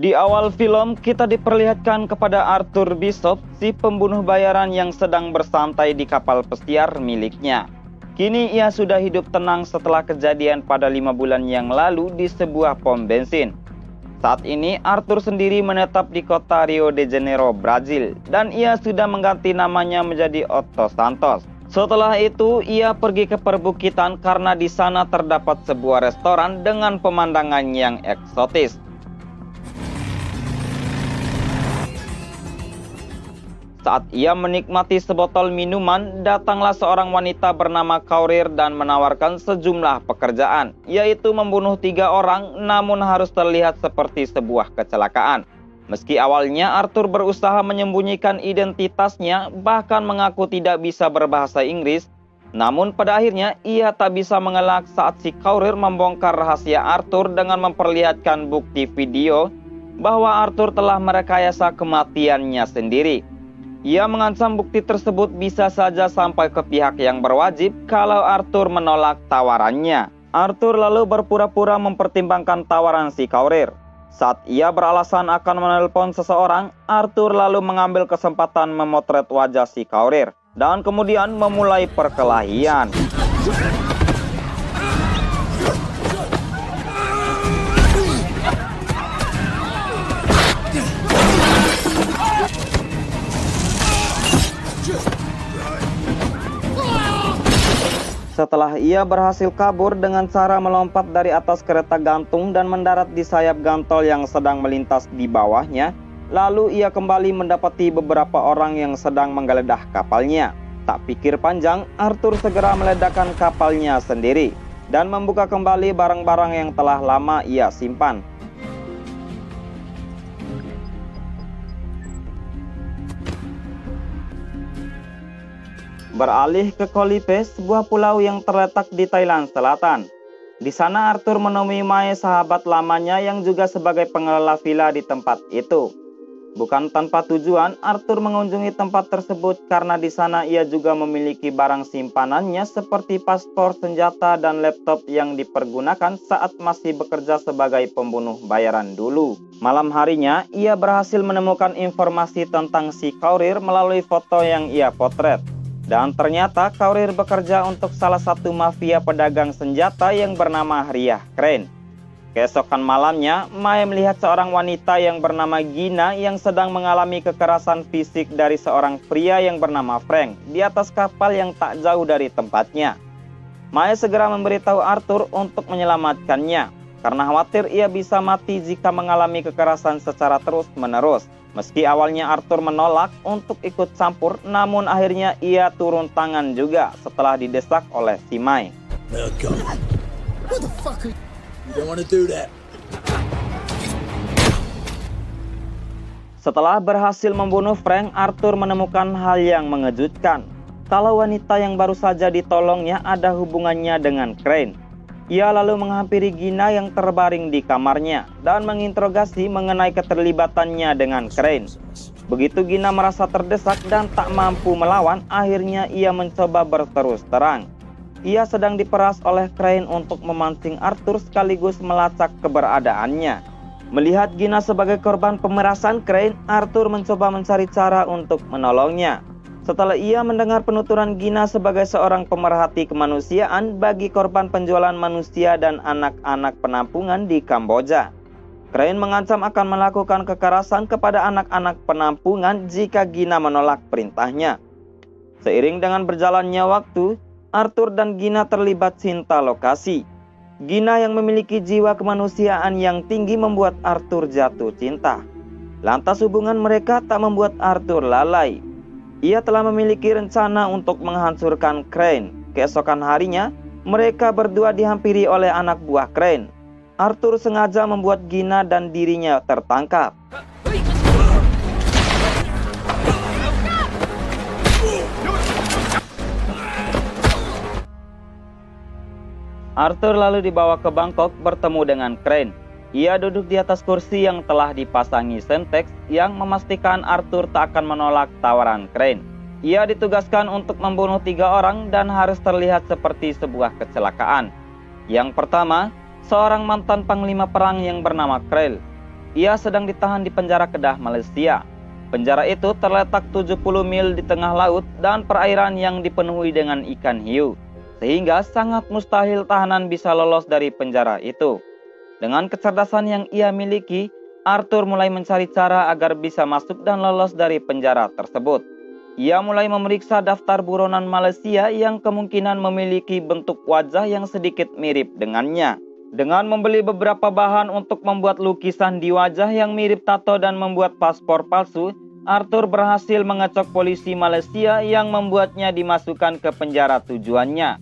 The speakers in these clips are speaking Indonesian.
Di awal film, kita diperlihatkan kepada Arthur Bishop, si pembunuh bayaran yang sedang bersantai di kapal pesiar miliknya. Kini ia sudah hidup tenang setelah kejadian pada 5 bulan yang lalu di sebuah pom bensin. Saat ini, Arthur sendiri menetap di kota Rio de Janeiro, Brazil, dan ia sudah mengganti namanya menjadi Otto Santos. Setelah itu, ia pergi ke perbukitan karena di sana terdapat sebuah restoran dengan pemandangan yang eksotis. Saat ia menikmati sebotol minuman, datanglah seorang wanita bernama Kaurir dan menawarkan sejumlah pekerjaan, yaitu membunuh 3 orang, namun harus terlihat seperti sebuah kecelakaan. Meski awalnya Arthur berusaha menyembunyikan identitasnya, bahkan mengaku tidak bisa berbahasa Inggris, namun pada akhirnya ia tak bisa mengelak saat si Kaurir membongkar rahasia Arthur dengan memperlihatkan bukti video bahwa Arthur telah merekayasa kematiannya sendiri. Ia mengancam bukti tersebut bisa saja sampai ke pihak yang berwajib kalau Arthur menolak tawarannya. Arthur lalu berpura-pura mempertimbangkan tawaran si Kaurir. Saat ia beralasan akan menelpon seseorang, Arthur lalu mengambil kesempatan memotret wajah si Kaurir dan kemudian memulai perkelahian. Setelah ia berhasil kabur dengan cara melompat dari atas kereta gantung dan mendarat di sayap gantol yang sedang melintas di bawahnya, lalu ia kembali mendapati beberapa orang yang sedang menggeledah kapalnya. Tak pikir panjang, Arthur segera meledakkan kapalnya sendiri dan membuka kembali barang-barang yang telah lama ia simpan. Beralih ke Koh Lipe, sebuah pulau yang terletak di Thailand Selatan. Di sana Arthur menemui Mae, sahabat lamanya yang juga sebagai pengelola villa di tempat itu. Bukan tanpa tujuan, Arthur mengunjungi tempat tersebut karena di sana ia juga memiliki barang simpanannya seperti paspor, senjata, dan laptop yang dipergunakan saat masih bekerja sebagai pembunuh bayaran dulu. Malam harinya, ia berhasil menemukan informasi tentang si Kaurir melalui foto yang ia potret. Dan ternyata Kaurir bekerja untuk salah satu mafia pedagang senjata yang bernama Ria Crane. Keesokan malamnya, Mae melihat seorang wanita yang bernama Gina yang sedang mengalami kekerasan fisik dari seorang pria yang bernama Frank di atas kapal yang tak jauh dari tempatnya. Mae segera memberitahu Arthur untuk menyelamatkannya, karena khawatir ia bisa mati jika mengalami kekerasan secara terus-menerus. Meski awalnya Arthur menolak untuk ikut campur, namun akhirnya ia turun tangan juga setelah didesak oleh si Mae. Setelah berhasil membunuh Frank, Arthur menemukan hal yang mengejutkan. Kalau wanita yang baru saja ditolongnya ada hubungannya dengan Crane. Ia lalu menghampiri Gina yang terbaring di kamarnya dan menginterogasi mengenai keterlibatannya dengan Crane. Begitu Gina merasa terdesak dan tak mampu melawan, akhirnya ia mencoba berterus terang. Ia sedang diperas oleh Crane untuk memancing Arthur sekaligus melacak keberadaannya. Melihat Gina sebagai korban pemerasan Crane, Arthur mencoba mencari cara untuk menolongnya. Setelah ia mendengar penuturan Gina sebagai seorang pemerhati kemanusiaan bagi korban penjualan manusia dan anak-anak penampungan di Kamboja, Crane mengancam akan melakukan kekerasan kepada anak-anak penampungan jika Gina menolak perintahnya. Seiring dengan berjalannya waktu, Arthur dan Gina terlibat cinta lokasi. Gina yang memiliki jiwa kemanusiaan yang tinggi membuat Arthur jatuh cinta. Lantas hubungan mereka tak membuat Arthur lalai. Ia telah memiliki rencana untuk menghancurkan Crane. Keesokan harinya, mereka berdua dihampiri oleh anak buah Crane. Arthur sengaja membuat Gina dan dirinya tertangkap. Arthur lalu dibawa ke Bangkok bertemu dengan Crane. Ia duduk di atas kursi yang telah dipasangi senteks yang memastikan Arthur tak akan menolak tawaran Crane. Ia ditugaskan untuk membunuh 3 orang dan harus terlihat seperti sebuah kecelakaan. Yang pertama, seorang mantan panglima perang yang bernama Krell. Ia sedang ditahan di penjara Kedah, Malaysia. Penjara itu terletak 70 mil di tengah laut dan perairan yang dipenuhi dengan ikan hiu, sehingga sangat mustahil tahanan bisa lolos dari penjara itu. Dengan kecerdasan yang ia miliki, Arthur mulai mencari cara agar bisa masuk dan lolos dari penjara tersebut. Ia mulai memeriksa daftar buronan Malaysia yang kemungkinan memiliki bentuk wajah yang sedikit mirip dengannya. Dengan membeli beberapa bahan untuk membuat lukisan di wajah yang mirip tato dan membuat paspor palsu, Arthur berhasil mengecok polisi Malaysia yang membuatnya dimasukkan ke penjara tujuannya.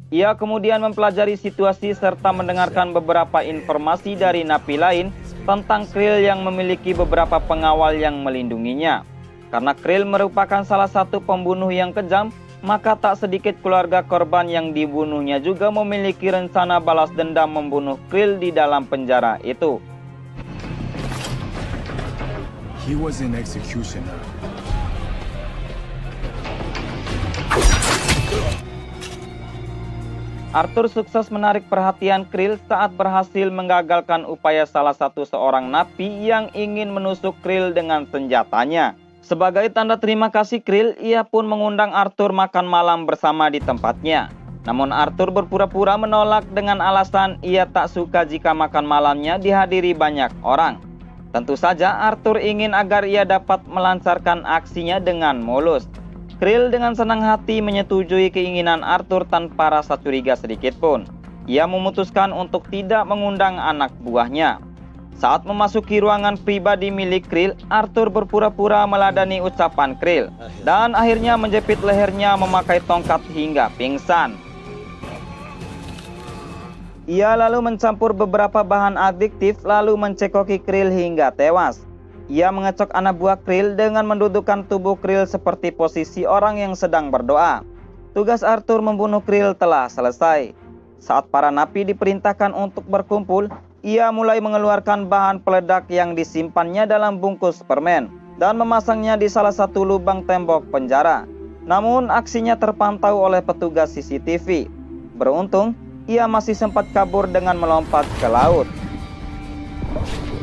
Ia kemudian mempelajari situasi serta mendengarkan beberapa informasi dari napi lain tentang Kriel yang memiliki beberapa pengawal yang melindunginya. Karena Kriel merupakan salah satu pembunuh yang kejam, maka tak sedikit keluarga korban yang dibunuhnya juga memiliki rencana balas dendam membunuh Kriel di dalam penjara itu. He was an executioner. Arthur sukses menarik perhatian Kriel saat berhasil menggagalkan upaya salah satu seorang napi yang ingin menusuk Kriel dengan senjatanya. Sebagai tanda terima kasih Kriel, ia pun mengundang Arthur makan malam bersama di tempatnya. Namun Arthur berpura-pura menolak dengan alasan ia tak suka jika makan malamnya dihadiri banyak orang. Tentu saja Arthur ingin agar ia dapat melancarkan aksinya dengan mulus. Kriel dengan senang hati menyetujui keinginan Arthur tanpa rasa curiga sedikit pun. Ia memutuskan untuk tidak mengundang anak buahnya. Saat memasuki ruangan pribadi milik Kriel, Arthur berpura-pura meladani ucapan Kriel dan akhirnya menjepit lehernya memakai tongkat hingga pingsan. Ia lalu mencampur beberapa bahan adiktif lalu mencekoki Kriel hingga tewas. Ia mengecok anak buah Kriel dengan mendudukkan tubuh Kriel seperti posisi orang yang sedang berdoa. Tugas Arthur membunuh Kriel telah selesai. Saat para napi diperintahkan untuk berkumpul, ia mulai mengeluarkan bahan peledak yang disimpannya dalam bungkus permen dan memasangnya di salah satu lubang tembok penjara. Namun aksinya terpantau oleh petugas CCTV. Beruntung, ia masih sempat kabur dengan melompat ke laut.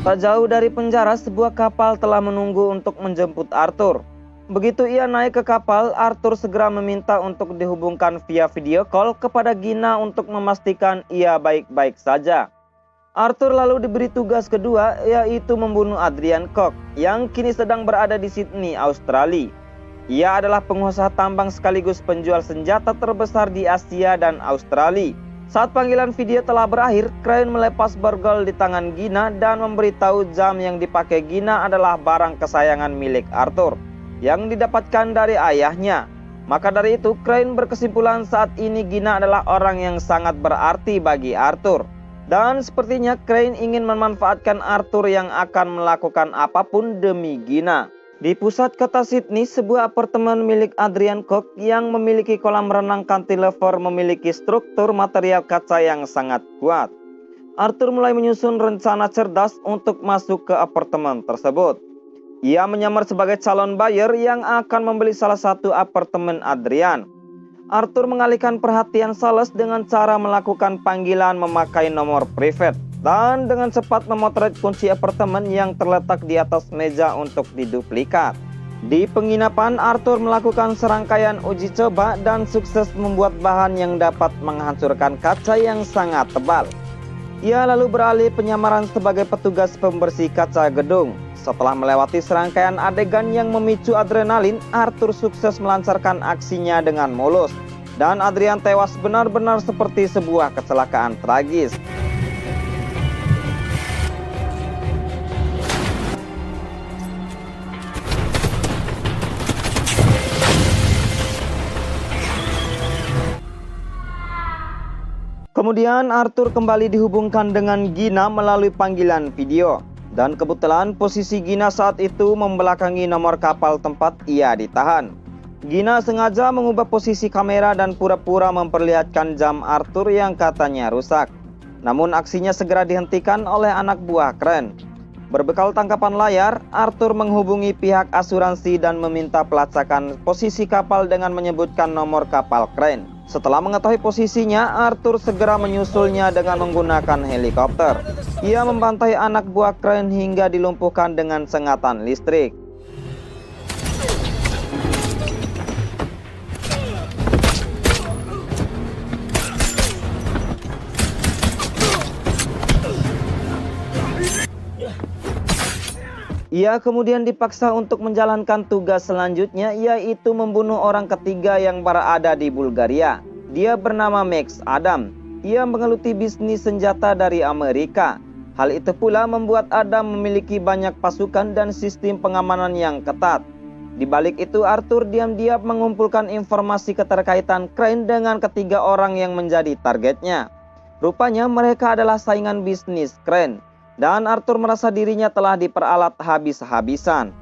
Tak jauh dari penjara, sebuah kapal telah menunggu untuk menjemput Arthur. Begitu ia naik ke kapal, Arthur segera meminta untuk dihubungkan via video call kepada Gina untuk memastikan ia baik-baik saja. Arthur lalu diberi tugas kedua, yaitu membunuh Adrian Koch yang kini sedang berada di Sydney, Australia. Ia adalah pengusaha tambang sekaligus penjual senjata terbesar di Asia dan Australia. Saat panggilan video telah berakhir, Crane melepas borgol di tangan Gina dan memberitahu jam yang dipakai Gina adalah barang kesayangan milik Arthur yang didapatkan dari ayahnya. Maka dari itu, Crane berkesimpulan saat ini Gina adalah orang yang sangat berarti bagi Arthur. Dan sepertinya Crane ingin memanfaatkan Arthur yang akan melakukan apapun demi Gina. Di pusat kota Sydney, sebuah apartemen milik Adrian Koch yang memiliki kolam renang cantilever memiliki struktur material kaca yang sangat kuat. Arthur mulai menyusun rencana cerdas untuk masuk ke apartemen tersebut. Ia menyamar sebagai calon buyer yang akan membeli salah satu apartemen Adrian. Arthur mengalihkan perhatian sales dengan cara melakukan panggilan memakai nomor private dan dengan cepat memotret kunci apartemen yang terletak di atas meja untuk diduplikat. Di penginapan, Arthur melakukan serangkaian uji coba dan sukses membuat bahan yang dapat menghancurkan kaca yang sangat tebal. Ia lalu beralih penyamaran sebagai petugas pembersih kaca gedung. Setelah melewati serangkaian adegan yang memicu adrenalin, Arthur sukses melancarkan aksinya dengan mulus. Dan Adrian tewas benar-benar seperti sebuah kecelakaan tragis. Kemudian Arthur kembali dihubungkan dengan Gina melalui panggilan video. Dan kebetulan posisi Gina saat itu membelakangi nomor kapal tempat ia ditahan. Gina sengaja mengubah posisi kamera dan pura-pura memperlihatkan jam Arthur yang katanya rusak. Namun aksinya segera dihentikan oleh anak buah Crane. Berbekal tangkapan layar, Arthur menghubungi pihak asuransi dan meminta pelacakan posisi kapal dengan menyebutkan nomor kapal Crane. Setelah mengetahui posisinya, Arthur segera menyusulnya dengan menggunakan helikopter. Ia membantai anak buah Crane hingga dilumpuhkan dengan sengatan listrik. Ia kemudian dipaksa untuk menjalankan tugas selanjutnya, yaitu membunuh orang ketiga yang berada di Bulgaria. Dia bernama Max Adam. Ia menggeluti bisnis senjata dari Amerika. Hal itu pula membuat Adam memiliki banyak pasukan dan sistem pengamanan yang ketat. Di balik itu, Arthur diam-diam mengumpulkan informasi keterkaitan Crane dengan ketiga orang yang menjadi targetnya. Rupanya mereka adalah saingan bisnis Crane. Dan Arthur merasa dirinya telah diperalat habis-habisan.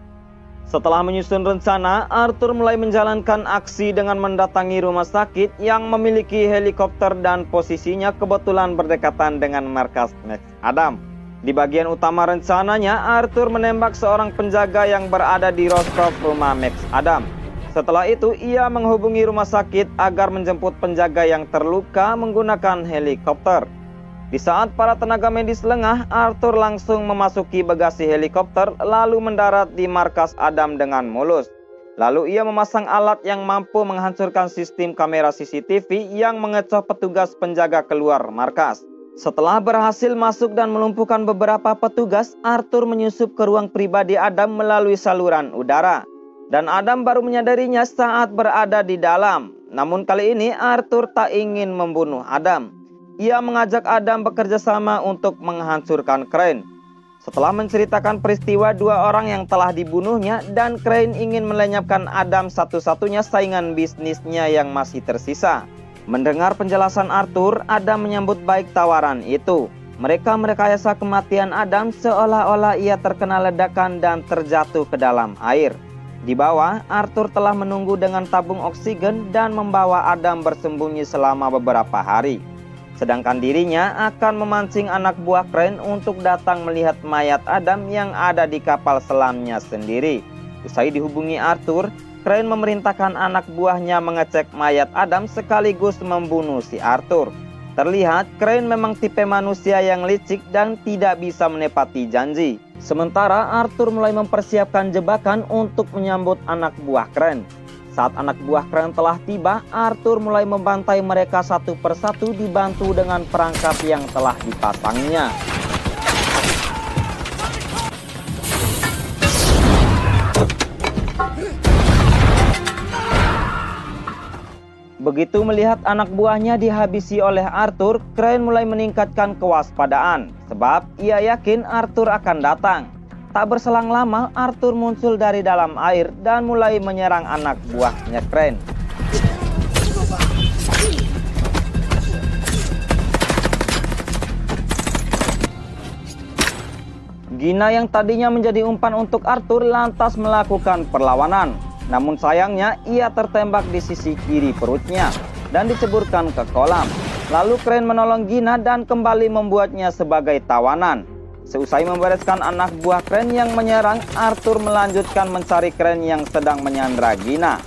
Setelah menyusun rencana, Arthur mulai menjalankan aksi dengan mendatangi rumah sakit yang memiliki helikopter dan posisinya kebetulan berdekatan dengan markas Max Adam. Di bagian utama rencananya, Arthur menembak seorang penjaga yang berada di rooftop rumah Max Adam. Setelah itu, ia menghubungi rumah sakit agar menjemput penjaga yang terluka menggunakan helikopter. Di saat para tenaga medis lengah, Arthur langsung memasuki bagasi helikopter lalu mendarat di markas Adam dengan mulus. Lalu ia memasang alat yang mampu menghancurkan sistem kamera CCTV yang mengecoh petugas penjaga keluar markas. Setelah berhasil masuk dan melumpuhkan beberapa petugas, Arthur menyusup ke ruang pribadi Adam melalui saluran udara. Dan Adam baru menyadarinya saat berada di dalam. Namun kali ini Arthur tak ingin membunuh Adam. Ia mengajak Adam bekerja sama untuk menghancurkan Crane. Setelah menceritakan peristiwa dua orang yang telah dibunuhnya dan Crane ingin melenyapkan Adam satu-satunya saingan bisnisnya yang masih tersisa. Mendengar penjelasan Arthur, Adam menyambut baik tawaran itu. Mereka merekayasa kematian Adam seolah-olah ia terkena ledakan dan terjatuh ke dalam air. Di bawah, Arthur telah menunggu dengan tabung oksigen dan membawa Adam bersembunyi selama beberapa hari. Sedangkan dirinya akan memancing anak buah Crane untuk datang melihat mayat Adam yang ada di kapal selamnya sendiri. Usai dihubungi Arthur, Crane memerintahkan anak buahnya mengecek mayat Adam sekaligus membunuh si Arthur. Terlihat Crane memang tipe manusia yang licik dan tidak bisa menepati janji. Sementara Arthur mulai mempersiapkan jebakan untuk menyambut anak buah Crane. Saat anak buah Crane telah tiba, Arthur mulai membantai mereka satu persatu dibantu dengan perangkap yang telah dipasangnya. Begitu melihat anak buahnya dihabisi oleh Arthur, Crane mulai meningkatkan kewaspadaan, sebab ia yakin Arthur akan datang. Tak berselang lama, Arthur muncul dari dalam air dan mulai menyerang anak buahnya Crane. Gina yang tadinya menjadi umpan untuk Arthur lantas melakukan perlawanan. Namun sayangnya ia tertembak di sisi kiri perutnya dan diceburkan ke kolam. Lalu Crane menolong Gina dan kembali membuatnya sebagai tawanan. Seusai membereskan anak buah Crane yang menyerang, Arthur melanjutkan mencari Crane yang sedang menyandra Gina.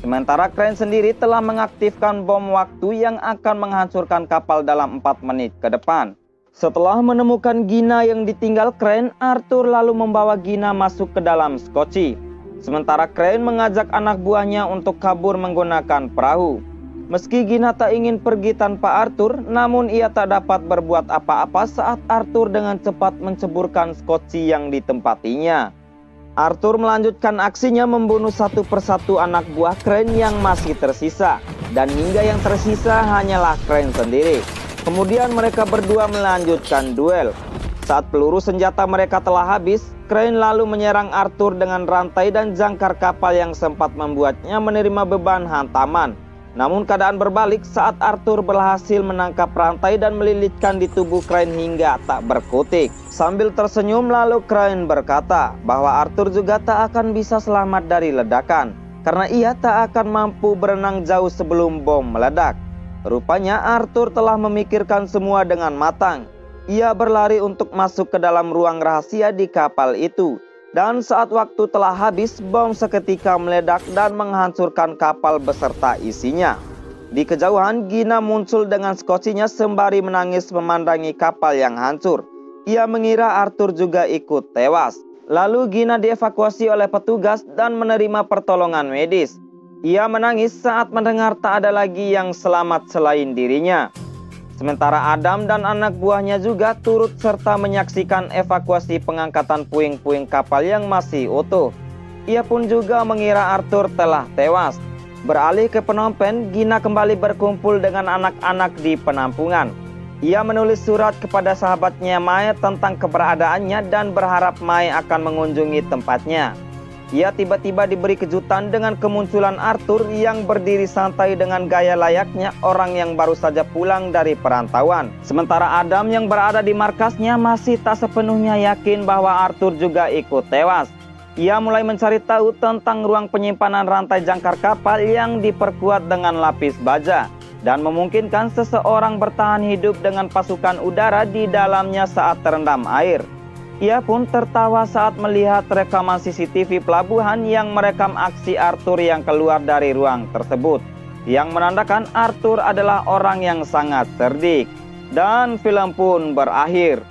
Sementara Crane sendiri telah mengaktifkan bom waktu yang akan menghancurkan kapal dalam 4 menit ke depan. Setelah menemukan Gina yang ditinggal Crane, Arthur lalu membawa Gina masuk ke dalam skoci. Sementara Crane mengajak anak buahnya untuk kabur menggunakan perahu. Meski Gina tak ingin pergi tanpa Arthur, namun ia tak dapat berbuat apa-apa saat Arthur dengan cepat menceburkan skoci yang ditempatinya. Arthur melanjutkan aksinya membunuh satu persatu anak buah Crane yang masih tersisa. Dan hingga yang tersisa hanyalah Crane sendiri. Kemudian mereka berdua melanjutkan duel. Saat peluru senjata mereka telah habis, Crane lalu menyerang Arthur dengan rantai dan jangkar kapal yang sempat membuatnya menerima beban hantaman. Namun keadaan berbalik saat Arthur berhasil menangkap rantai dan melilitkan di tubuh Crane hingga tak berkutik. Sambil tersenyum lalu Crane berkata bahwa Arthur juga tak akan bisa selamat dari ledakan, karena ia tak akan mampu berenang jauh sebelum bom meledak. Rupanya Arthur telah memikirkan semua dengan matang. Ia berlari untuk masuk ke dalam ruang rahasia di kapal itu. Dan saat waktu telah habis, bom seketika meledak dan menghancurkan kapal beserta isinya. Di kejauhan, Gina muncul dengan skocinya sembari menangis memandangi kapal yang hancur. Ia mengira Arthur juga ikut tewas. Lalu Gina dievakuasi oleh petugas dan menerima pertolongan medis. Ia menangis saat mendengar tak ada lagi yang selamat selain dirinya. Sementara Adam dan anak buahnya juga turut serta menyaksikan evakuasi pengangkatan puing-puing kapal yang masih utuh. Ia pun juga mengira Arthur telah tewas. Beralih ke Phnom Penh, Gina kembali berkumpul dengan anak-anak di penampungan. Ia menulis surat kepada sahabatnya Mae tentang keberadaannya dan berharap Mae akan mengunjungi tempatnya. Ia tiba-tiba diberi kejutan dengan kemunculan Arthur yang berdiri santai dengan gaya layaknya orang yang baru saja pulang dari perantauan. Sementara Adam yang berada di markasnya masih tak sepenuhnya yakin bahwa Arthur juga ikut tewas. Ia mulai mencari tahu tentang ruang penyimpanan rantai jangkar kapal yang diperkuat dengan lapis baja dan memungkinkan seseorang bertahan hidup dengan pasukan udara di dalamnya saat terendam air. Ia pun tertawa saat melihat rekaman CCTV pelabuhan yang merekam aksi Arthur yang keluar dari ruang tersebut, yang menandakan Arthur adalah orang yang sangat cerdik. Dan film pun berakhir.